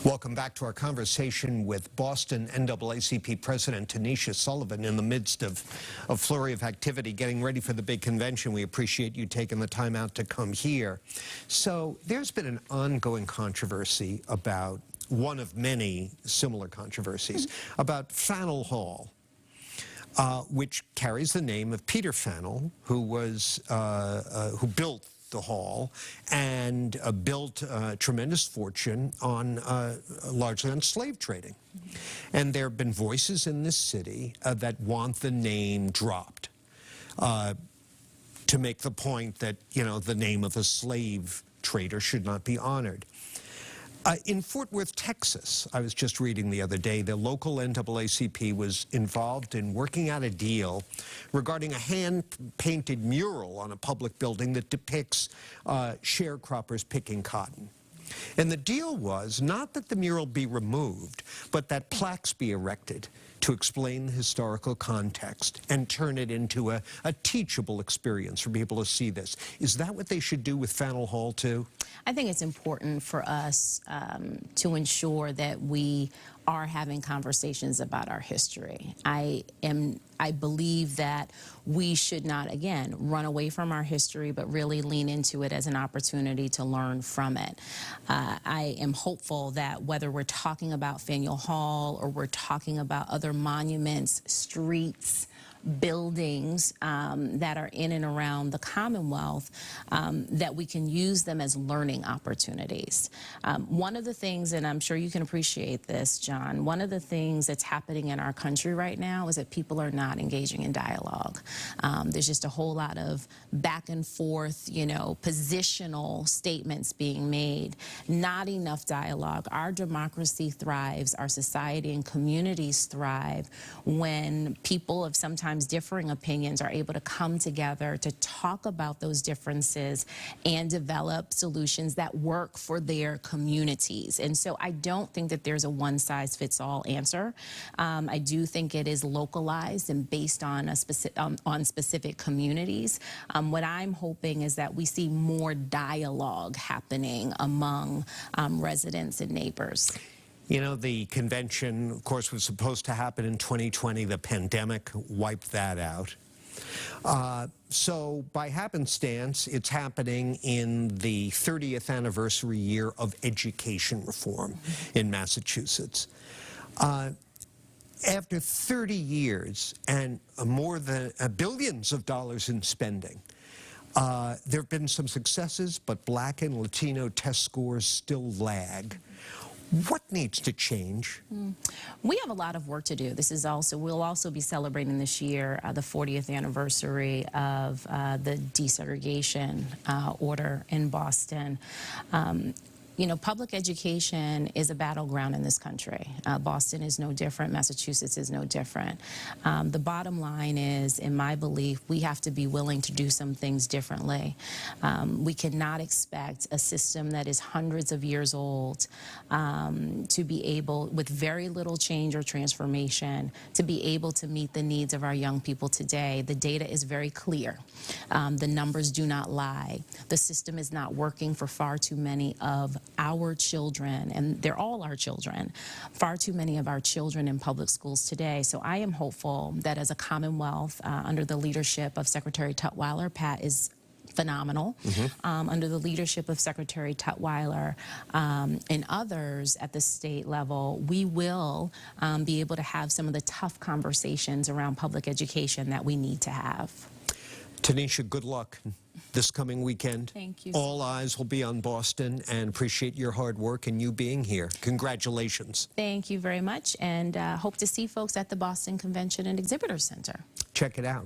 Welcome back to our conversation with Boston NAACP President Tanisha Sullivan in the midst of a flurry of activity, getting ready for the big convention. We appreciate you taking the time out to come here. So there's been an ongoing controversy about one of many similar controversies about Faneuil Hall, which carries the name of Peter Faneuil, who built the hall and built a tremendous fortune on largely on slave trading. And there have been voices in this city that want the name dropped to make the point that, you know, the name of a slave trader should not be honored. In Fort Worth, Texas, I was just reading the other day, the local NAACP was involved in working out a deal regarding a hand-painted mural on a public building that depicts sharecroppers picking cotton. And the deal was not that the mural be removed, but that plaques be erected to explain the historical context and turn it into a teachable experience for people to see this. Is that what they should do with Faneuil Hall, too? I think it's important for us to ensure that we are having conversations about our history. I believe that we should not, again, run away from our history, but really lean into it as an opportunity to learn from it. I am hopeful that whether we're talking about Faneuil Hall or we're talking about other monuments, streets, buildings that are in and around the Commonwealth, that we can use them as learning opportunities. One of the things, and I'm sure you can appreciate this, John, one of the things that's happening in our country right now is that people are not engaging in dialogue. There's just a whole lot of back and forth, you know, positional statements being made, not enough dialogue. Our democracy thrives, our society and communities thrive when people of sometimes differing opinions are able to come together to talk about those differences and develop solutions that work for their communities. And so I don't think that there's a one-size-fits-all answer. I do think it is localized and based on specific communities. What I'm hoping is that we see more dialogue happening among residents and neighbors. You know, the convention, of course, was supposed to happen in 2020. The pandemic wiped that out. So by happenstance, it's happening in the 30th anniversary year of education reform in Massachusetts. After 30 years and more than billions of dollars in spending, there have been some successes, but Black and Latino test scores still lag. What needs to change? We have a lot of work to do. We'll also be celebrating this year the 40th anniversary of the desegregation order in Boston. You know, public education is a battleground in this country. Boston is no different. Massachusetts is no different. The bottom line is, in my belief, we have to be willing to do some things differently. We cannot expect a system that is hundreds of years old to be able, with very little change or transformation, to be able to meet the needs of our young people today. The data is very clear. The numbers do not lie. The system is not working for far too many of our children, and they're all our children, far too many of our children in public schools today. So I am hopeful that as a Commonwealth, under the leadership of Secretary Tutwiler, Pat is phenomenal, under the leadership of Secretary Tutwiler and others at the state level, we will be able to have some of the tough conversations around public education that we need to have. Tanisha, good luck this coming weekend. Thank you. All eyes will be on Boston, and appreciate your hard work and you being here. Congratulations. Thank you very much, and hope to see folks at the Boston Convention and Exhibitor Center. Check it out.